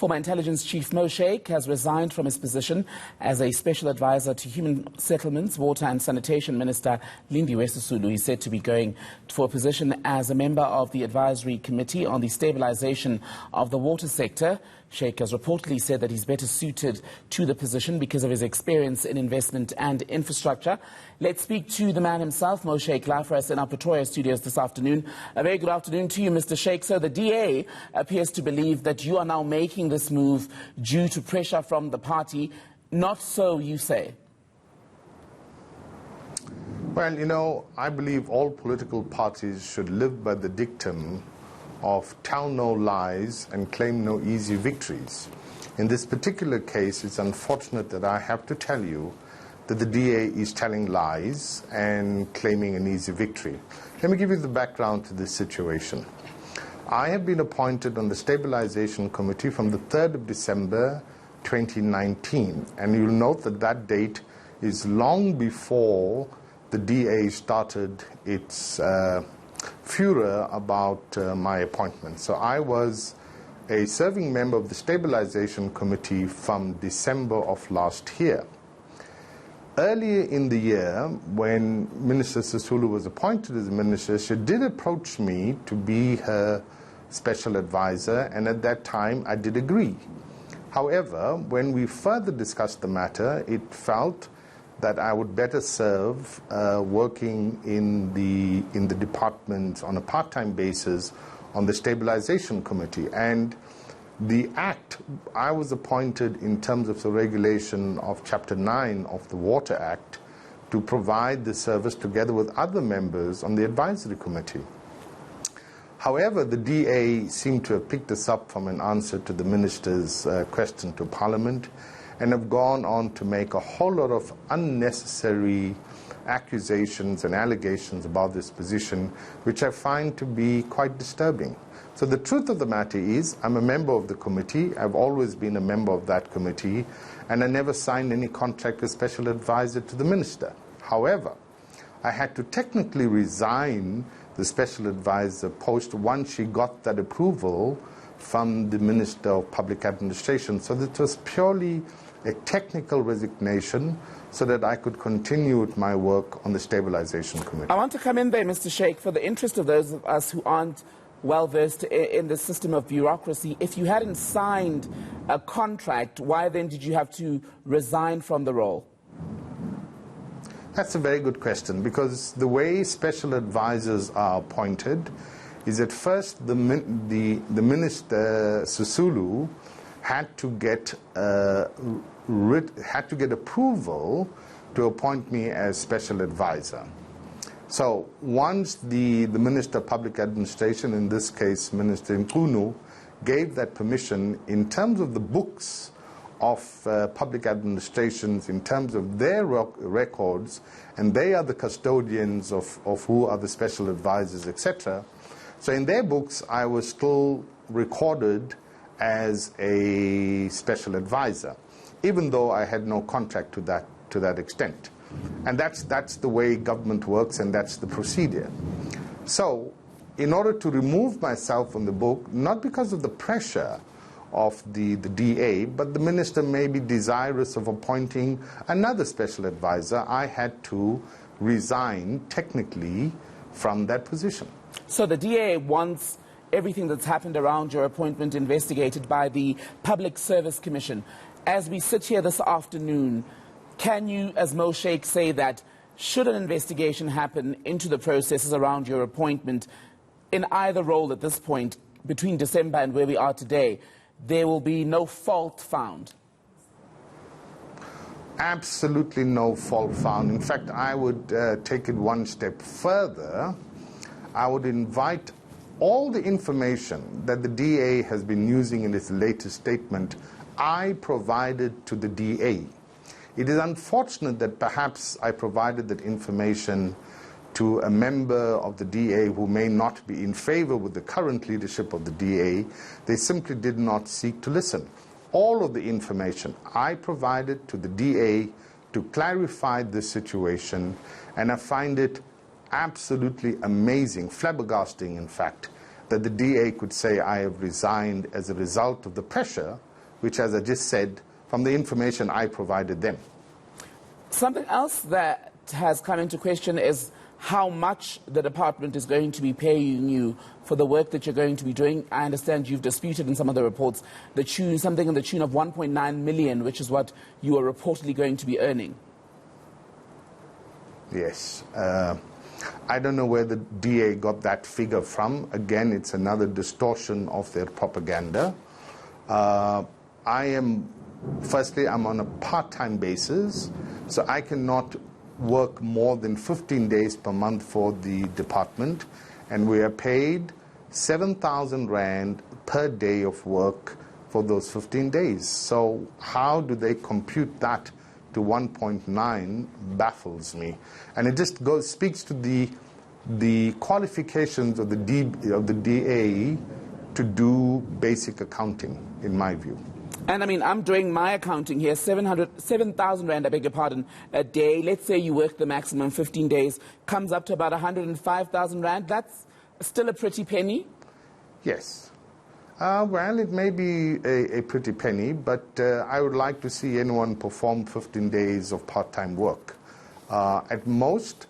Former Intelligence Chief Mo Shaik has resigned from his position as a special advisor to Human Settlements, Water and Sanitation Minister Lindiwe Sisulu. He's said to be going for a position as a member of the Advisory Committee on the Stabilisation of the Water Sector. Shaik has reportedly said that he's better suited to the position because of his experience in investment and infrastructure. Let's speak to the man himself, Mo Shaik, live for us in our Pretoria studios this afternoon. A very good afternoon to you, Mr. Shaik. So the DA appears to believe that you are now making this move due to pressure from the party. Not so, you say? Well, you know, I believe all political parties should live by the dictum of tell no lies and claim no easy victories. In this particular case, it's unfortunate that I have to tell you that the DA is telling lies and claiming an easy victory. Let me give you the background to this situation. I have been appointed on the Stabilisation Committee from the 3rd of December 2019, and you'll note that that date is long before the DA started its furor about my appointment. So I was a serving member of the Stabilisation Committee from December of last year. Earlier in the year, when Minister Sisulu was appointed as a minister, she did approach me to be her special advisor, and at that time I did agree. However, when we further discussed the matter, it felt that I would better serve working in the department on a part-time basis on the Stabilisation Committee. And the act, I was appointed in terms of the regulation of Chapter 9 of the Water Act to provide the service together with other members on the Advisory Committee. However, the DA seemed to have picked this up from an answer to the Minister's question to Parliament, and have gone on to make a whole lot of unnecessary accusations and allegations about this position, which I find to be quite disturbing. So the truth of the matter is, I'm a member of the committee, I've always been a member of that committee, and I never signed any contract as special advisor to the minister. However, I had to technically resign the special advisor post once she got that approval from the Minister of Public Administration. So that was purely a technical resignation so that I could continue with my work on the Stabilisation Committee. I want to come in there, Mr. Shaik, for the interest of those of us who aren't well-versed in the system of bureaucracy. If you hadn't signed a contract, why then did you have to resign from the role? That's a very good question, because the way special advisors are appointed is at first the Minister Sisulu had to get approval to appoint me as special advisor. So once the Minister of Public Administration, in this case Minister Nkunu, gave that permission in terms of the books of public administrations, in terms of their records, and they are the custodians of who are the special advisors, etc. So in their books, I was still recorded as a special advisor, even though I had no contract to that extent. And that's the way government works, and that's the procedure. So in order to remove myself from the book, not because of the pressure of the DA, but the minister may be desirous of appointing another special advisor, I had to resign technically from that position. So the DA wants everything that's happened around your appointment investigated by the Public Service Commission. As we sit here this afternoon, can you, as Mo Shaik, say that should an investigation happen into the processes around your appointment in either role at this point, between December and where we are today, there will be no fault found? Absolutely no fault found. In fact, I would take it one step further. I would invite all the information that the DA has been using in its latest statement, I provided to the DA. It is unfortunate that perhaps I provided that information to a member of the DA who may not be in favor with the current leadership of the DA. They simply did not seek to listen. All of the information I provided to the DA to clarify this situation, and I find it absolutely amazing, flabbergasting in fact, that the DA could say I have resigned as a result of the pressure which, as I just said, from the information I provided them. Something else that has come into question is how much the department is going to be paying you for the work that you're going to be doing. I understand you've disputed in some of the reports something in the tune of 1.9 million, which is what you are reportedly going to be earning. Yes. I don't know where the DA got that figure from. Again, it's another distortion of their propaganda. Firstly, I'm on a part-time basis, so I cannot work more than 15 days per month for the department, and we are paid 7,000 Rand per day of work for those 15 days. So how do they compute that to 1.9 baffles me. And it just speaks to the qualifications of the DA to do basic accounting, in my view. And I mean, I'm doing my accounting here, 7,000 Rand, I beg your pardon, a day. Let's say you work the maximum 15 days, comes up to about 105,000 Rand. That's still a pretty penny? Yes. Well, it may be a pretty penny, but I would like to see anyone perform 15 days of part-time work. At most,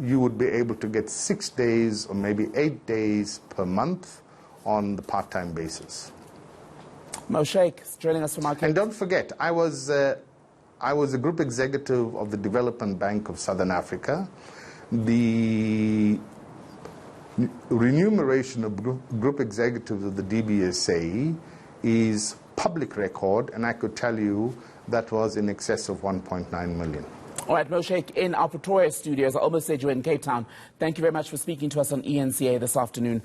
you would be able to get 6 days or maybe 8 days per month on the part-time basis. Mo Shaik is joining us from our... And don't forget, I was a group executive of the Development Bank of Southern Africa. The remuneration of group executives of the DBSA is public record, and I could tell you that was in excess of 1.9 million. All right, Mo Shaik, in our Pretoria studios, I almost said you were in Cape Town. Thank you very much for speaking to us on ENCA this afternoon.